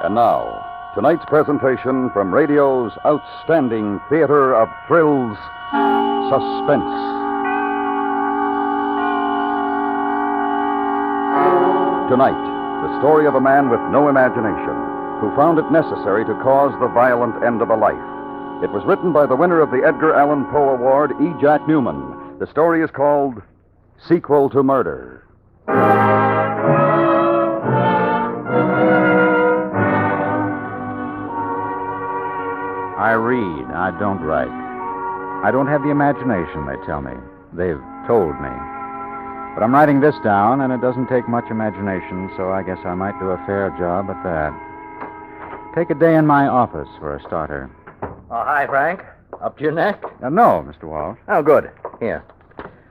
And now, tonight's presentation from radio's outstanding theater of thrills, Suspense. Tonight, the story of a man with no imagination who found it necessary to cause the violent end of a life. It was written by the winner of the Edgar Allan Poe Award, E. Jack Newman. The story is called Sequel to Murder. I read. I don't write. I don't have the imagination, they tell me. They've told me. But I'm writing this down, and it doesn't take much imagination, so I guess I might do a fair job at that. Take a day in my office for a starter. Oh, hi, Frank. Up to your neck? No, Mr. Walsh. Oh, good. Here.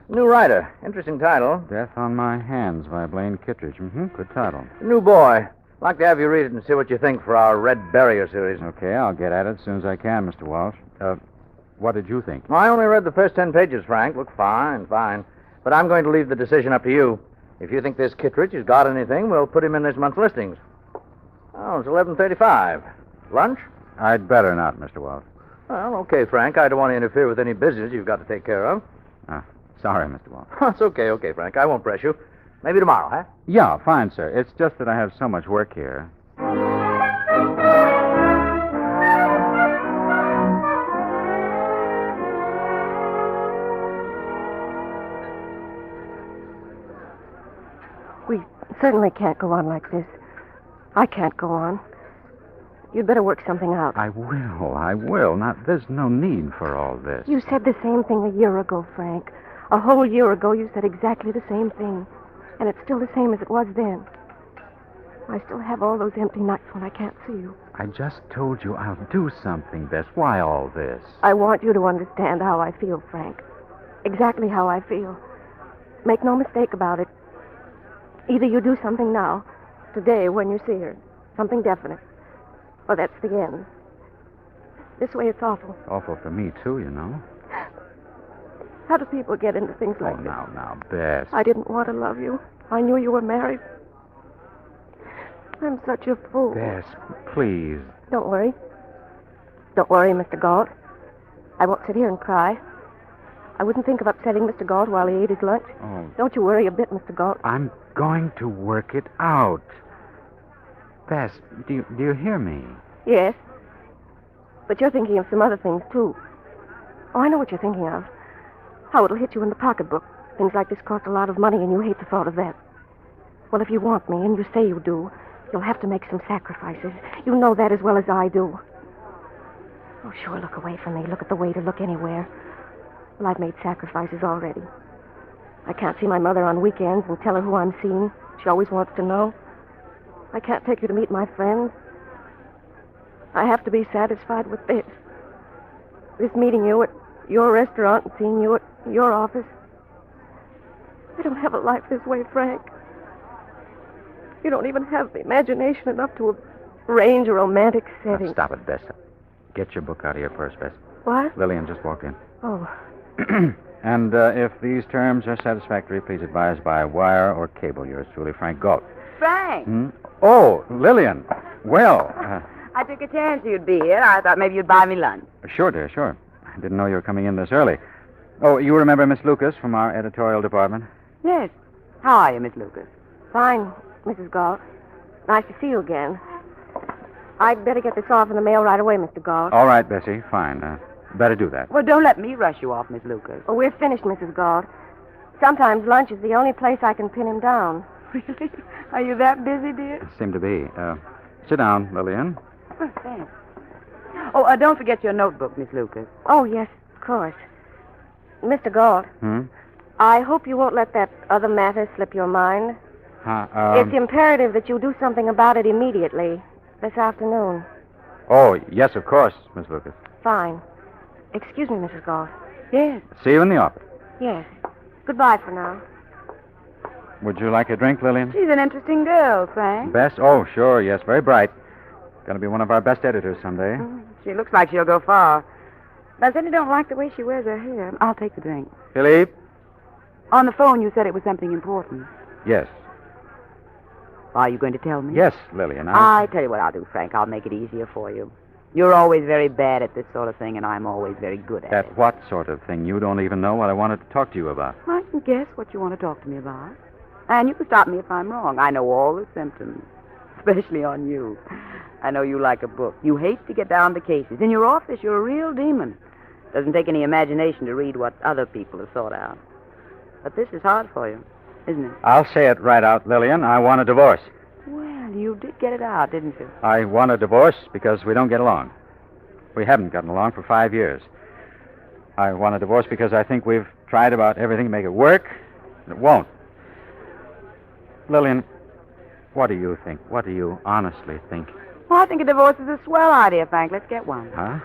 New writer. Interesting title. Death on My Hands by Blaine Kittredge. Good title. New boy. Like to have you read it and see what you think for our Red Barrier series. Okay, I'll get at it as soon as I can, Mr. Walsh. What did you think? Well, I only read the first 10 pages, Frank. Look fine. But I'm going to leave the decision up to you. If you think this Kittredge has got anything, we'll put him in this month's listings. Oh, it's 11:35. Lunch? I'd better not, Mr. Walsh. Well, okay, Frank. I don't want to interfere with any business you've got to take care of. Sorry, Mr. Walsh. It's okay, Frank. I won't press you. Maybe tomorrow, huh? Yeah, fine, sir. It's just that I have so much work here. We certainly can't go on like this. I can't go on. You'd better work something out. I will. There's no need for all this. You said the same thing a year ago, Frank. A whole year ago, you said exactly the same thing. And it's still the same as it was then. I still have all those empty nights when I can't see you. I just told you I'll do something, Bess. Why all this? I want you to understand how I feel, Frank. Exactly how I feel. Make no mistake about it. Either you do something now, today when you see her, something definite, or that's the end. This way it's awful. Awful for me, too, you know. How do people get into things like this? Now, Bess. I didn't want to love you. I knew you were married. I'm such a fool. Bess, please. Don't worry. Don't worry, Mr. Galt. I won't sit here and cry. I wouldn't think of upsetting Mr. Galt while he ate his lunch. Oh. Don't you worry a bit, Mr. Galt. I'm going to work it out. Bess, do you hear me? Yes. But you're thinking of some other things, too. Oh, I know what you're thinking of. How it'll hit you in the pocketbook. Things like this cost a lot of money, and you hate the thought of that. Well, if you want me, and you say you do, you'll have to make some sacrifices. You know that as well as I do. Oh, sure, look away from me. Look at the way to look anywhere. Well, I've made sacrifices already. I can't see my mother on weekends and tell her who I'm seeing. She always wants to know. I can't take her to meet my friends. I have to be satisfied with this. This meeting you at your restaurant and seeing you at your office. I don't have a life this way, Frank. You don't even have the imagination enough to arrange a romantic setting. Now, stop it, Bess. Get your book out of here first, Bess. What? Lillian just walked in. Oh. And if these terms are satisfactory, please advise by wire or cable. Yours truly, Frank Galt. Frank! Oh, Lillian. Well. I took a chance you'd be here. I thought maybe you'd buy me lunch. Sure, dear, sure. I didn't know you were coming in this early. Oh, you remember Miss Lucas from our editorial department? Yes. How are you, Miss Lucas? Fine, Mrs. Galt. Nice to see you again. I'd better get this off in the mail right away, Mr. Galt. All right, Bessie. Fine. Better do that. Well, don't let me rush you off, Miss Lucas. Well, we're finished, Mrs. Galt. Sometimes lunch is the only place I can pin him down. Really? Are you that busy, dear? Seem to be. Sit down, Lillian. Oh, thanks. Oh, don't forget your notebook, Miss Lucas. Oh, yes, of course. Mr. Galt. I hope you won't let that other matter slip your mind. It's imperative that you do something about it immediately, this afternoon. Oh, yes, of course, Miss Lucas. Fine. Excuse me, Mrs. Galt. Yes. See you in the office. Yes. Goodbye for now. Would you like a drink, Lillian? She's an interesting girl, Frank. Bess? Oh, sure, yes, very bright. Going to be one of our best editors someday. She looks like she'll go far. But I certainly don't like the way she wears her hair. I'll take the drink. Philippe? On the phone, you said it was something important. Yes. Are you going to tell me? Yes, Lillian. I tell you what I'll do, Frank. I'll make it easier for you. You're always very bad at this sort of thing, and I'm always very good at it. At what sort of thing? You don't even know what I wanted to talk to you about. I can guess what you want to talk to me about. And you can stop me if I'm wrong. I know all the symptoms, especially on you. I know you like a book. You hate to get down to cases. In your office, you're a real demon. Doesn't take any imagination to read what other people have thought out. But this is hard for you, isn't it? I'll say it right out, Lillian. I want a divorce. Well, you did get it out, didn't you? I want a divorce because we don't get along. We haven't gotten along for 5 years. I want a divorce because I think we've tried about everything to make it work, and it won't. Lillian, what do you think? What do you honestly think? Well, I think a divorce is a swell idea, Frank. Let's get one. Huh?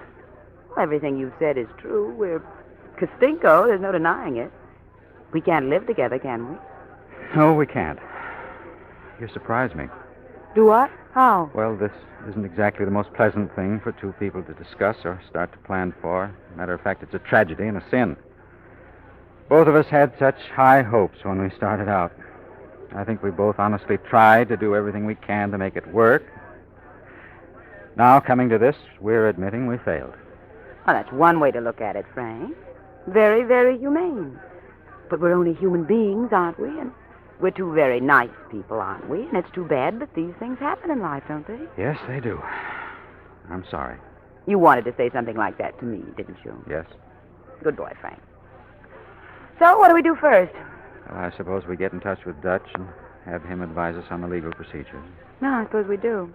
Well, everything you've said is true. We're Castinko. There's no denying it. We can't live together, can we? No, we can't. You surprise me. Do what? How? Well, this isn't exactly the most pleasant thing for two people to discuss or start to plan for. Matter of fact, it's a tragedy and a sin. Both of us had such high hopes when we started out. I think we both honestly tried to do everything we can to make it work. Now, coming to this, we're admitting we failed. Well, that's one way to look at it, Frank. Very, very humane. But we're only human beings, aren't we? And we're two very nice people, aren't we? And it's too bad that these things happen in life, don't they? Yes, they do. I'm sorry. You wanted to say something like that to me, didn't you? Yes? Good boy, Frank. So, what do we do first? Well, I suppose we get in touch with Dutch and have him advise us on the legal procedures. No, I suppose we do.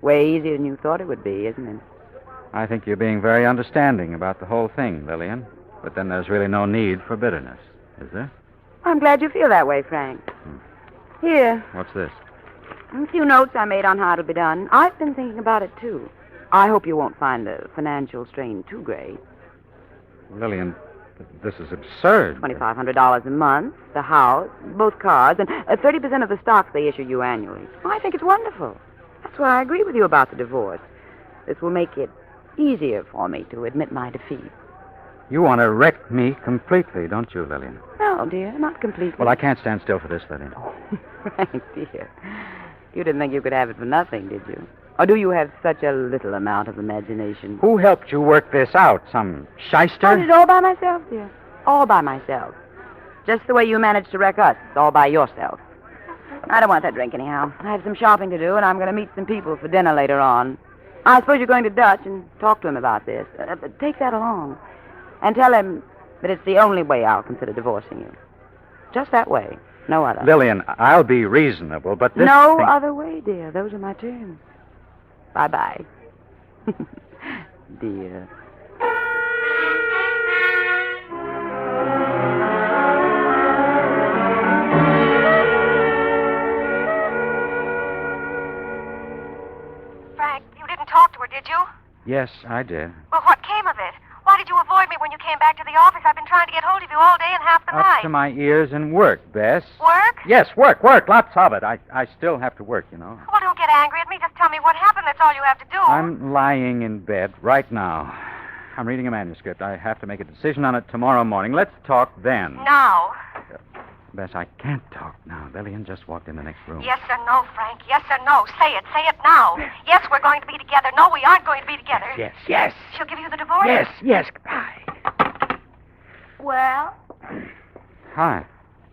Way easier than you thought it would be, isn't it? I think you're being very understanding about the whole thing, Lillian. But then there's really no need for bitterness, is there? I'm glad you feel that way, Frank. Here, What's this? a few notes I made on how it'll be done. I've been thinking about it, too. I hope you won't find the financial strain too great. Lillian, this is absurd. $2,500 a month, the house, both cars, and 30% of the stocks they issue you annually. I think it's wonderful. That's why I agree with you about the divorce. This will make it easier for me to admit my defeat. You want to wreck me completely, don't you, Lillian? No, dear, not completely. Well, I can't stand still for this, Lillian. Frank, dear. You didn't think you could have it for nothing, did you? Or do you have such a little amount of imagination? Who helped you work this out? Some shyster? I did it all by myself, dear. All by myself. Just the way you managed to wreck us, all by yourself. I don't want that drink anyhow. I have some shopping to do, and I'm going to meet some people for dinner later on. I suppose you're going to Dutch and talk to him about this. Take that along. And tell him that it's the only way I'll consider divorcing you. Just that way. No other. Lillian, I'll be reasonable, but this No thing... other way, dear. Those are my terms. Bye-bye. Dear. Frank, you didn't talk to her, did you? Yes, I did. Well, what came of it? Why did you avoid me when you came back to the office? I've been trying to get hold of you all day and half the Up night. to my ears in work, Bess. Work? Yes, work, lots of it. I still have to work, you know. Well, don't get angry at me. Just tell me what happened. That's all you have to do. I'm lying in bed right now. I'm reading a manuscript. I have to make a decision on it tomorrow morning. Let's talk then. Now. Bess, I can't talk now. Lillian just walked in the next room. Yes or no, Frank? Yes or no? Say it. Say it now. Yes, we're going to be together. No, we aren't going to be together. Yes. She'll give you the divorce? Yes. Goodbye. Well, Hi.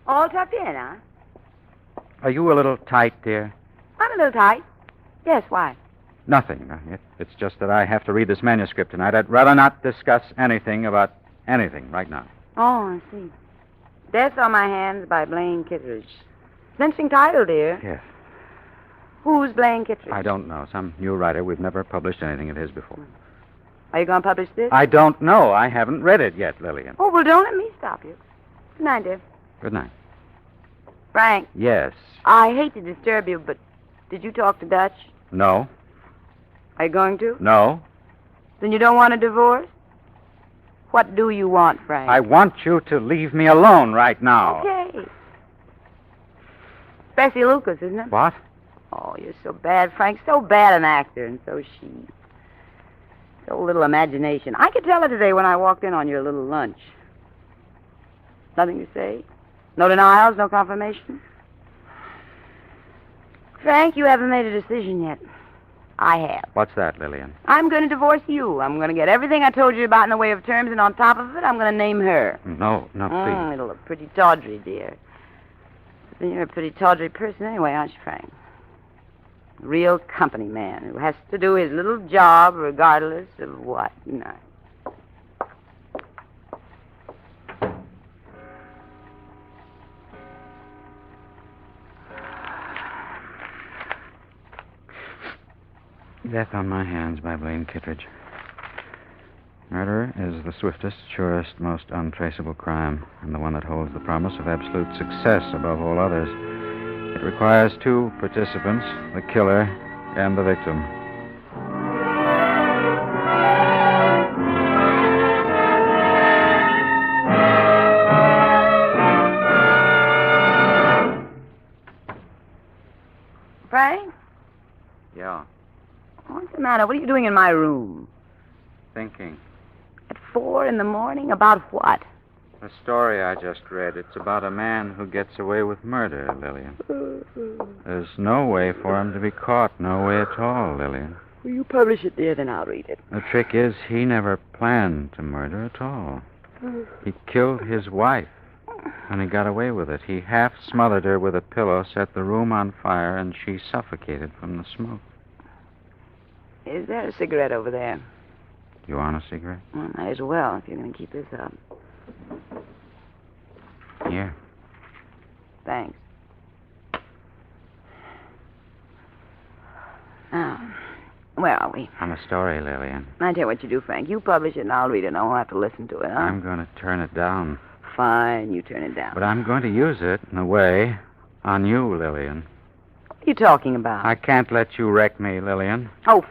all tucked in, huh? Are you a little tight, dear? I'm a little tight. Yes, why? Nothing. It's just that I have to read this manuscript tonight. I'd rather not discuss anything about anything right now. Oh, I see. Death on My Hands by Blaine Kittredge. It's an interesting title, dear. Yes. Who's Blaine Kittredge? I don't know. Some new writer. We've never published anything of his before. Are you going to publish this? I don't know. I haven't read it yet, Lillian. Oh, well, don't let me stop you. Good night, dear. Good night. Frank, Yes. I hate to disturb you, but did you talk to Dutch? No. Are you going to? No. Then you don't want a divorce? What do you want, Frank? I want you to leave me alone right now. Okay. Bessie Lucas, isn't it? What? Oh, you're so bad, Frank. So bad an actor, and so she. So little imagination. I could tell her today when I walked in on your little lunch. Nothing to say? No denials, no confirmation? Frank, you haven't made a decision yet. I have. What's that, Lillian? I'm going to divorce you. I'm going to get everything I told you about in the way of terms, and on top of it, I'm going to name her. No, please. It'll look pretty tawdry, dear. You're a pretty tawdry person anyway, aren't you, Frank? A real company man who has to do his little job regardless of what. No. Death on my hands by Blaine Kittredge. Murder is the swiftest, surest, most untraceable crime, and the one that holds the promise of absolute success above all others. It requires two participants, the killer and the victim. Frank? Yeah. What's the matter? What are you doing in my room? Thinking. At 4 a.m? About what? The story I just read, it's about a man who gets away with murder, Lillian. There's no way for him to be caught, no way at all, Lillian. Will you publish it, dear? Then I'll read it. The trick is he never planned to murder at all. He killed his wife, and he got away with it. He half smothered her with a pillow, set the room on fire, and she suffocated from the smoke. Is there a cigarette over there? You want a cigarette? Well, might as well, if you're going to keep this up. Here. Thanks. Now, where are we? On the story, Lillian. I tell you what you do, Frank. You publish it and I'll read it and I won't have to listen to it, huh? I'm going to turn it down. Fine, you turn it down. But I'm going to use it, in a way, on you, Lillian. What are you talking about? I can't let you wreck me, Lillian. Oh,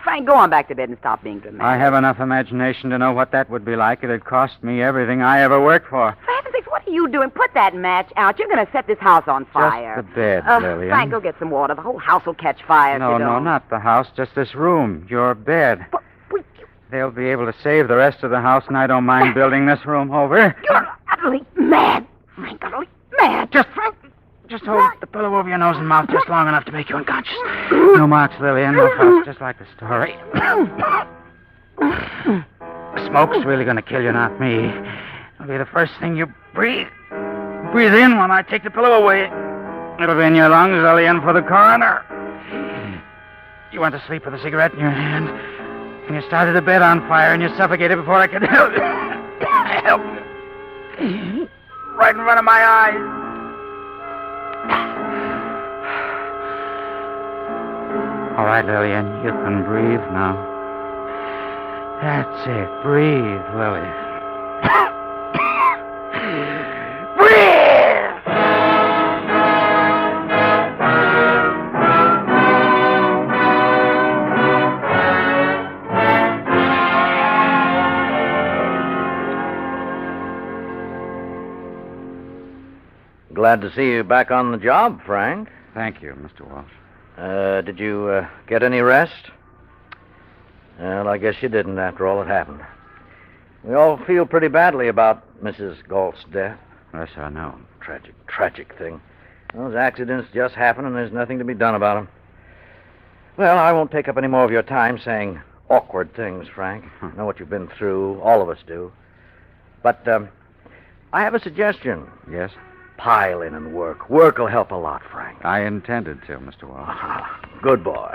Frank, go on back to bed and stop being dramatic. I have enough imagination to know what that would be like. It'd cost me everything I ever worked for. For heaven's sakes, what are you doing? Put that match out. You're going to set this house on fire. Just the bed, Lillian. Frank, go get some water. The whole house will catch fire. No, not the house. Just this room. Your bed. But They'll be able to save the rest of the house, and I don't mind building this room over. you're utterly mad. Frank, utterly mad. Just hold the pillow over your nose and mouth just long enough to make you unconscious. No marks, Lillian. No fuss, just like the story. The smoke's really going to kill you, not me. It'll be the first thing you breathe. Breathe in when I take the pillow away. It'll be in your lungs, Lillian, for the coroner. You went to sleep with a cigarette in your hand, and you started the bed on fire, and you suffocated before I could help. Help. Right in front of my eyes. All right, Lillian, you can breathe now. That's it. Breathe, Lily. Breathe! Glad to see you back on the job, Frank. Thank you, Mr. Walsh. Did you get any rest? Well, I guess you didn't after all that happened. We all feel pretty badly about Mrs. Galt's death. Yes, I know. Tragic thing. Those accidents just happen and there's nothing to be done about them. Well, I won't take up any more of your time saying awkward things, Frank. I know what you've been through. All of us do. But I have a suggestion. Yes? Pile in and work. Work will help a lot, Frank. I intended to, Mr. Walsh. Ah, good boy.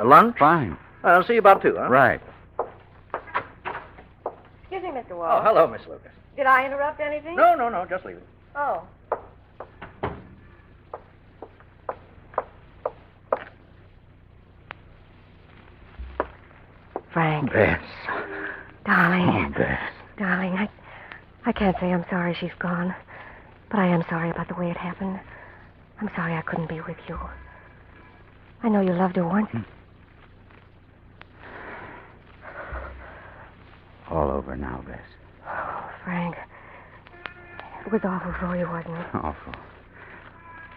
Lunch? Fine. I'll see you about 2, huh? Right. Excuse me, Mr. Oh, Walsh. hello, Miss Lucas. Did I interrupt anything? No, just leave it. Oh. Frank. Bess. Darling. Oh, Bess. Darling, I can't say I'm sorry she's gone. But I am sorry about the way it happened. I'm sorry I couldn't be with you. I know you loved her once. All over now, Bess. Oh, Frank. It was awful for you, wasn't it? Awful.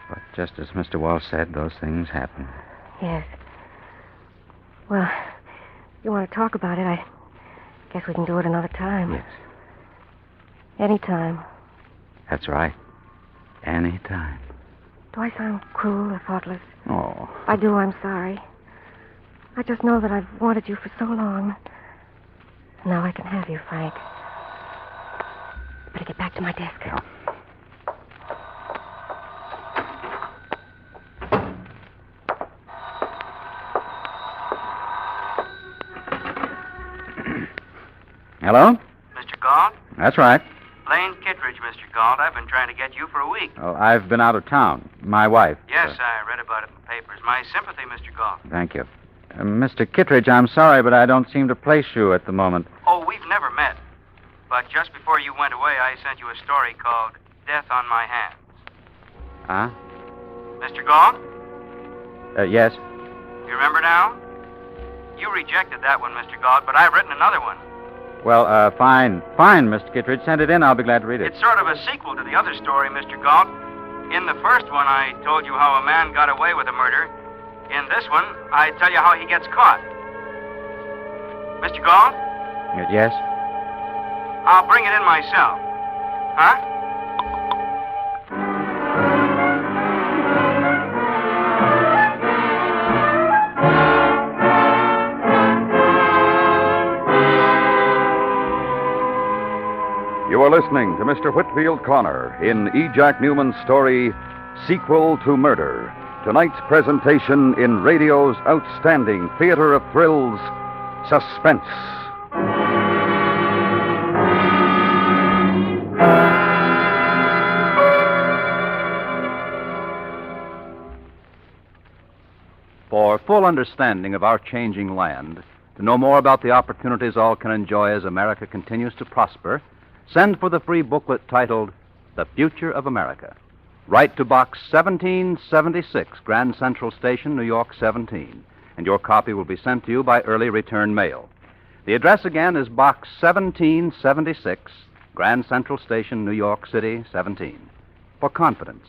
But just as Mr. Walsh said, those things happen. Yes. Well, you want to talk about it, I guess we can do it another time. Yes. Any time. That's right. Any time. Do I sound cruel or thoughtless? Oh. If I do, I'm sorry. I just know that I've wanted you for so long. Now I can have you, Frank. Better get back to my desk. Yeah. Hello? Mr. Galt? That's right. Blaine Kittredge, Mr. Galt. I've been trying to get you for a week. Oh, I've been out of town. My wife. Yes, I read about it in the papers. My sympathy, Mr. Galt. Thank you. Mr. Kittredge, I'm sorry, but I don't seem to place you at the moment. Oh, we've never met. But just before you went away, I sent you a story called Death on My Hands. Huh? Mr. Galt? Yes. You remember now? You rejected that one, Mr. Galt, but I've written another one. Well, fine. Fine, Mr. Kittredge. Send it in. I'll be glad to read it. It's sort of a sequel to the other story, Mr. Galt. In the first one, I told you how a man got away with a murder. In this one, I tell you how he gets caught. Mr. Galt? Yes? I'll bring it in myself. Huh? You are listening to Mr. Whitfield Connor in E. Jack Newman's story, Sequel to Murder. Tonight's presentation in radio's outstanding theater of thrills, Suspense. For full understanding of our changing land, to know more about the opportunities all can enjoy as America continues to prosper, send for the free booklet titled The Future of America. Write to Box 1776, Grand Central Station, New York 17, and your copy will be sent to you by early return mail. The address again is Box 1776, Grand Central Station, New York City 17. For confidence,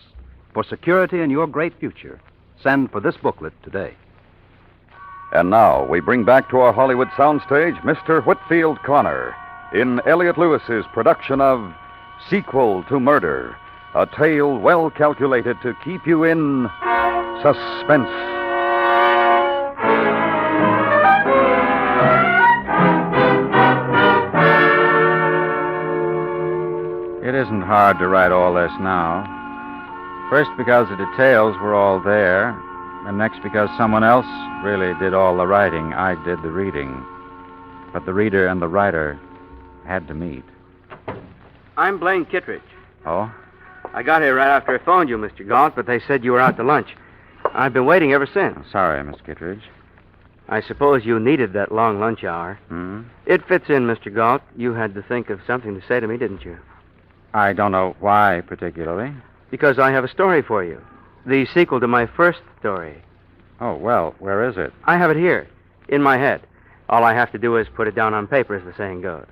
for security in your great future, send for this booklet today. And now we bring back to our Hollywood soundstage Mr. Whitfield Connor in Elliot Lewis's production of Sequel to Murder, a tale well calculated to keep you in suspense. It isn't hard to write all this now. First, because the details were all there, and next, because someone else really did all the writing. I did the reading. But the reader and the writer had to meet. I'm Blaine Kittredge. Oh? I got here right after I phoned you, Mr. Galt, but they said you were out to lunch. I've been waiting ever since. Oh, sorry, Miss Kittredge. I suppose you needed that long lunch hour. Hmm? It fits in, Mr. Galt. You had to think of something to say to me, didn't you? I don't know why particularly. Because I have a story for you. The sequel to my first story. Oh, well, where is it? I have it here, in my head. All I have to do is put it down on paper, as the saying goes.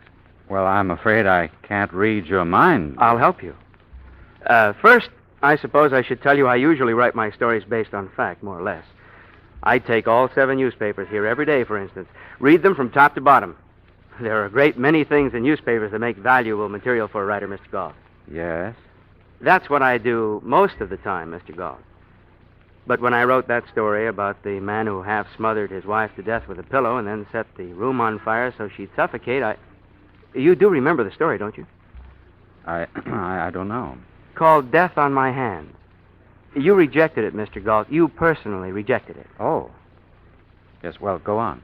Well, I'm afraid I can't read your mind. I'll help you. First, I suppose I should tell you I usually write my stories based on fact, more or less. I take all 7 newspapers here every day, for instance. Read them from top to bottom. There are a great many things in newspapers that make valuable material for a writer, Mr. Galt. Yes? That's what I do most of the time, Mr. Galt. But when I wrote that story about the man who half smothered his wife to death with a pillow and then set the room on fire so she'd suffocate, You do remember the story, don't you? I don't know. Called Death on My Hands. You rejected it, Mr. Galt. You personally rejected it. Oh. Yes, well, go on.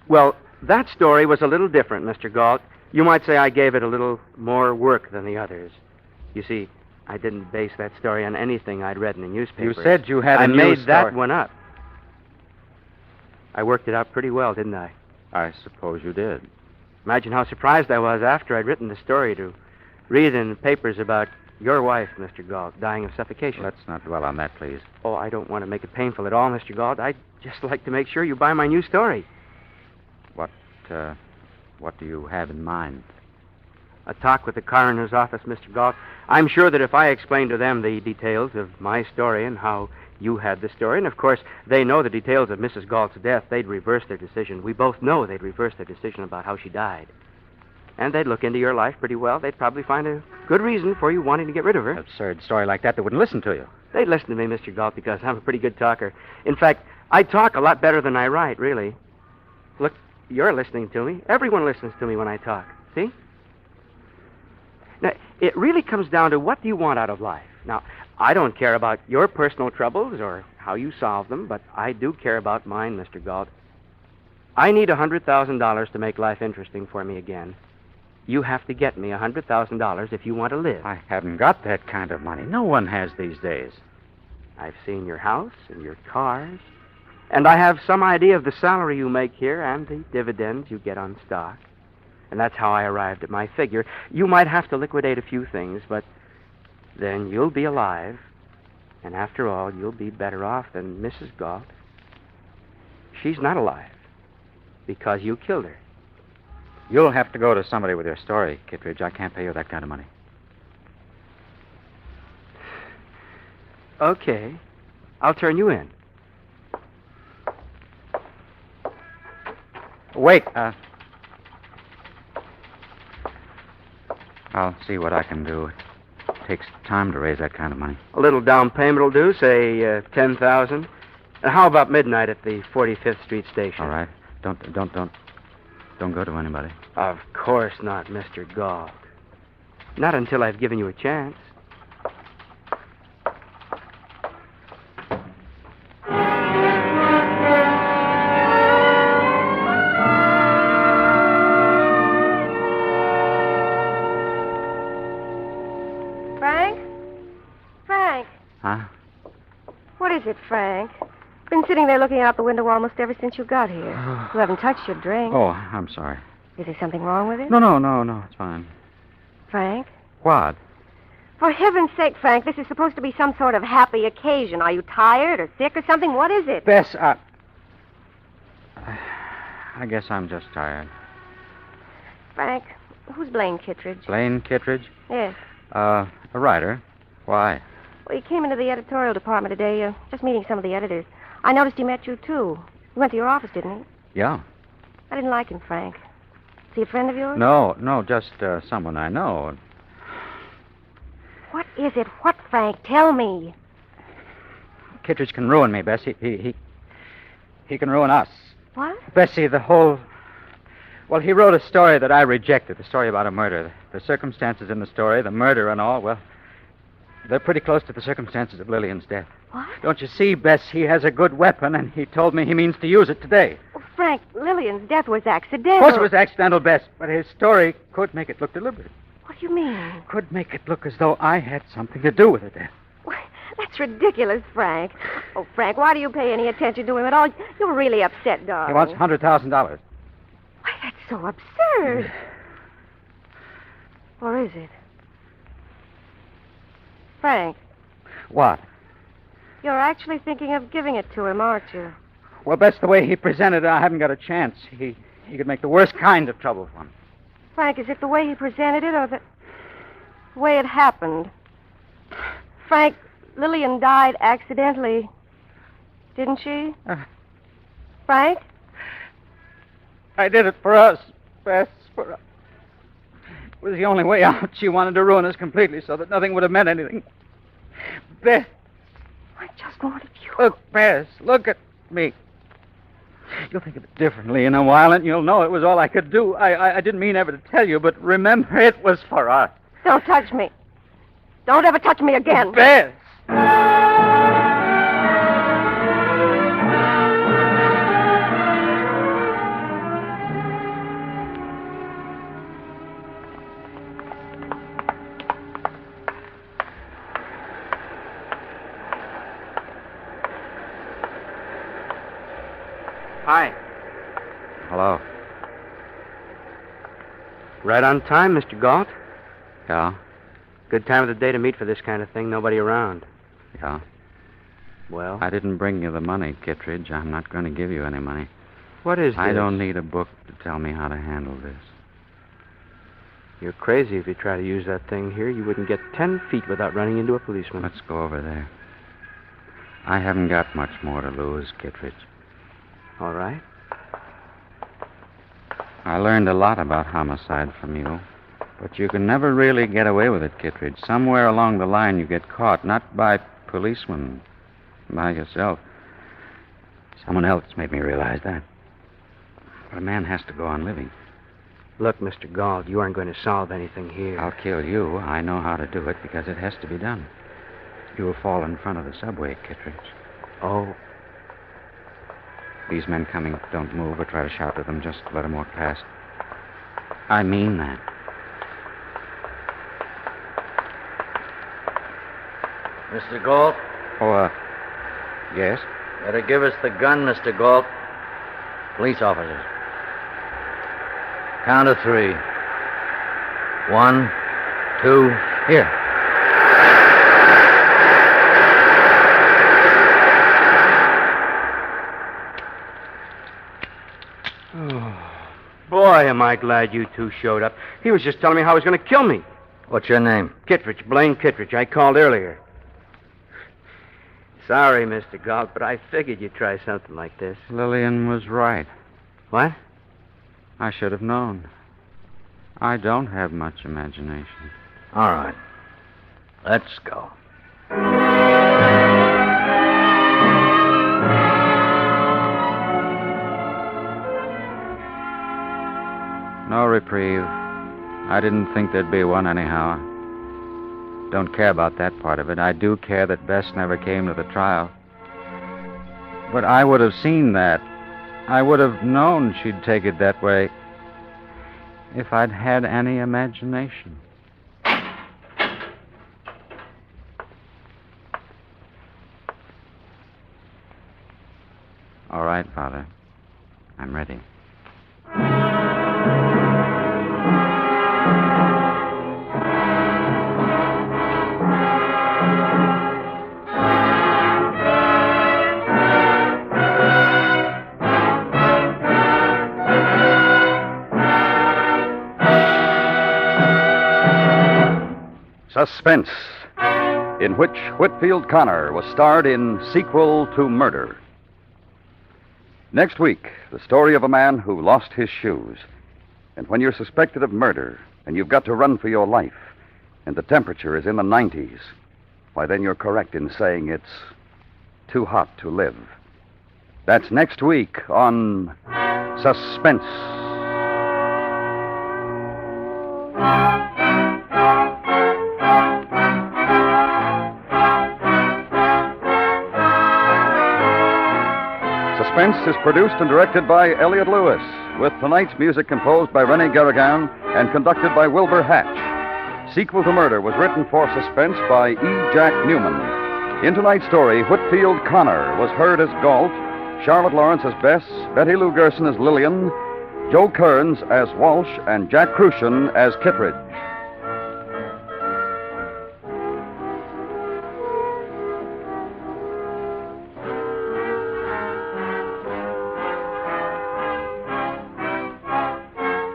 Well, that story was a little different, Mr. Galt. You might say I gave it a little more work than the others. You see, I didn't base that story on anything I'd read in the newspapers. You said you had a I new made that story. one up. I worked it out pretty well, didn't I? I suppose you did. Imagine how surprised I was after I'd written the story to read in the papers about your wife, Mr. Galt, dying of suffocation. Let's not dwell on that, please. Oh, I don't want to make it painful at all, Mr. Galt. I'd just like to make sure you buy my new story. What do you have in mind? A talk with the coroner's office, Mr. Galt. I'm sure that if I explained to them the details of my story and how you had the story, and of course they know the details of Mrs. Galt's death, they'd reverse their decision. We both know they'd reverse their decision about how she died. And they'd look into your life pretty well. They'd probably find a good reason for you wanting to get rid of her. Absurd story like that, they wouldn't listen to you. They'd listen to me, Mr. Galt, because I'm a pretty good talker. In fact, I talk a lot better than I write, really. Look, you're listening to me. Everyone listens to me when I talk. See? Now, it really comes down to what do you want out of life. Now, I don't care about your personal troubles or how you solve them, but I do care about mine, Mr. Galt. I need $100,000 to make life interesting for me again. You have to get me $100,000 if you want to live. I haven't got that kind of money. No one has these days. I've seen your house and your cars, and I have some idea of the salary you make here and the dividends you get on stock. And that's how I arrived at my figure. You might have to liquidate a few things, but then you'll be alive. And after all, you'll be better off than Mrs. Galt. She's not alive because you killed her. You'll have to go to somebody with your story, Kittredge. I can't pay you that kind of money. Okay. I'll turn you in. Wait. I'll see what I can do. It takes time to raise that kind of money. A little down payment will do, say $10,000. How about midnight at the 45th Street station? All right. Don't go to anybody. Of course not, Mr. Galt. Not until I've given you a chance. Frank? Huh? What is it, Frank? Been sitting there looking out the window almost ever since you got here. You haven't touched your drink. Oh, I'm sorry. Is there something wrong with it? No, it's fine. Frank? What? For heaven's sake, Frank, this is supposed to be some sort of happy occasion. Are you tired or sick or something? What is it? Bess, I guess I'm just tired. Frank, who's Blaine Kittredge? Blaine Kittredge? Yes. A writer. Why? Well, he came into the editorial department today, just meeting some of the editors. I noticed he met you, too. He went to your office, didn't he? Yeah. I didn't like him, Frank. Is he a friend of yours? No, just someone I know. What is it? What, Frank? Tell me. Kittredge can ruin me, Bessie. He can ruin us. What? Bessie, the whole... Well, he wrote a story that I rejected, the story about a murder. The circumstances in the story, the murder and all, well, they're pretty close to the circumstances of Lillian's death. What? Don't you see, Bess, he has a good weapon, and he told me he means to use it today. Oh, Frank, Lillian's death was accidental. Of course it was accidental, Bess, but his story could make it look deliberate. What do you mean? Could make it look as though I had something to do with the death. Why, that's ridiculous, Frank. Oh, Frank, why do you pay any attention to him at all? You're really upset, darling. He wants $100,000. Why, that's so absurd. Or is it? Frank, What? you're actually thinking of giving it to him, aren't you? Well, Bess, the way he presented it, I haven't got a chance. He could make the worst kind of trouble for me. Frank, is it the way he presented it or the way it happened? Frank, Lillian died accidentally, didn't she? Frank? I did it for us, Bess, for us. It was the only way out. She wanted to ruin us completely so that nothing would have meant anything. Bess. I just wanted you. Look, Bess, look at me. You'll think of it differently in a while, and you'll know it was all I could do. I didn't mean ever to tell you, but remember, it was for us. Don't touch me. Don't ever touch me again. Bess. Hi. Hello. Right on time, Mr. Galt. Yeah? Good time of the day to meet for this kind of thing. Nobody around. Yeah. Well, I didn't bring you the money, Kittredge. I'm not going to give you any money. what is this? I don't need a book to tell me how to handle this. You're crazy if you try to use that thing here. You wouldn't get 10 feet without running into a policeman. Let's go over there. I haven't got much more to lose, Kittredge. All right. I learned a lot about homicide from you. But you can never really get away with it, Kittredge. Somewhere along the line you get caught, not by policemen, by yourself. Someone else made me realize that. But a man has to go on living. Look, Mr. Galt, you aren't going to solve anything here. I'll kill you. I know how to do it because it has to be done. You will fall in front of the subway, Kittredge. Oh, These men coming don't move or try to shout to them. Just let them walk past. I mean that. Mr. Galt, Oh, yes? better give us the gun, Mr. Galt. Police officers. Count of 3. 1, 2, here. boy, am I glad you two showed up. He was just telling me how he was going to kill me. What's your name? Kittredge, Blaine Kittredge. I called earlier. Sorry, Mr. Galt, but I figured you'd try something like this. Lillian was right. What? I should have known. I don't have much imagination. All right. Let's go. No reprieve. I didn't think there'd be one anyhow. Don't care about that part of it. I do care that Bess never came to the trial. But I would have seen that. I would have known she'd take it that way if I'd had any imagination. All right, Father. I'm ready. Suspense, in which Whitfield Connor was starred in Sequel to Murder. Next week, the story of a man who lost his shoes. And when you're suspected of murder and you've got to run for your life and the temperature is in the 90s, why, then you're correct in saying it's too hot to live. That's next week on Suspense. Suspense is produced and directed by Elliott Lewis, with tonight's music composed by René Garrigan and conducted by Wilbur Hatch. Sequel to Murder was written for Suspense by E. Jack Newman. In tonight's story, Whitfield Connor was heard as Galt, Charlotte Lawrence as Bess, Betty Lou Gerson as Lillian, Joe Kearns as Walsh, and Jack Crucian as Kittredge.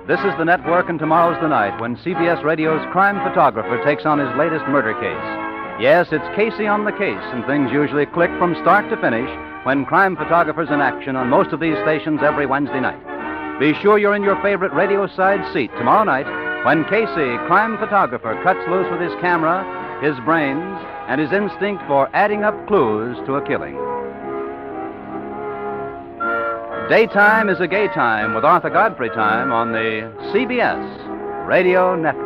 This is the network, and tomorrow's the night when CBS Radio's crime photographer takes on his latest murder case. Yes, it's Casey on the case, and things usually click from start to finish when crime photographer's in action on most of these stations every Wednesday night. Be sure you're in your favorite radio side seat tomorrow night when Casey, crime photographer, cuts loose with his camera, his brains, and his instinct for adding up clues to a killing. Daytime is a gay time with Arthur Godfrey time on the CBS Radio Network.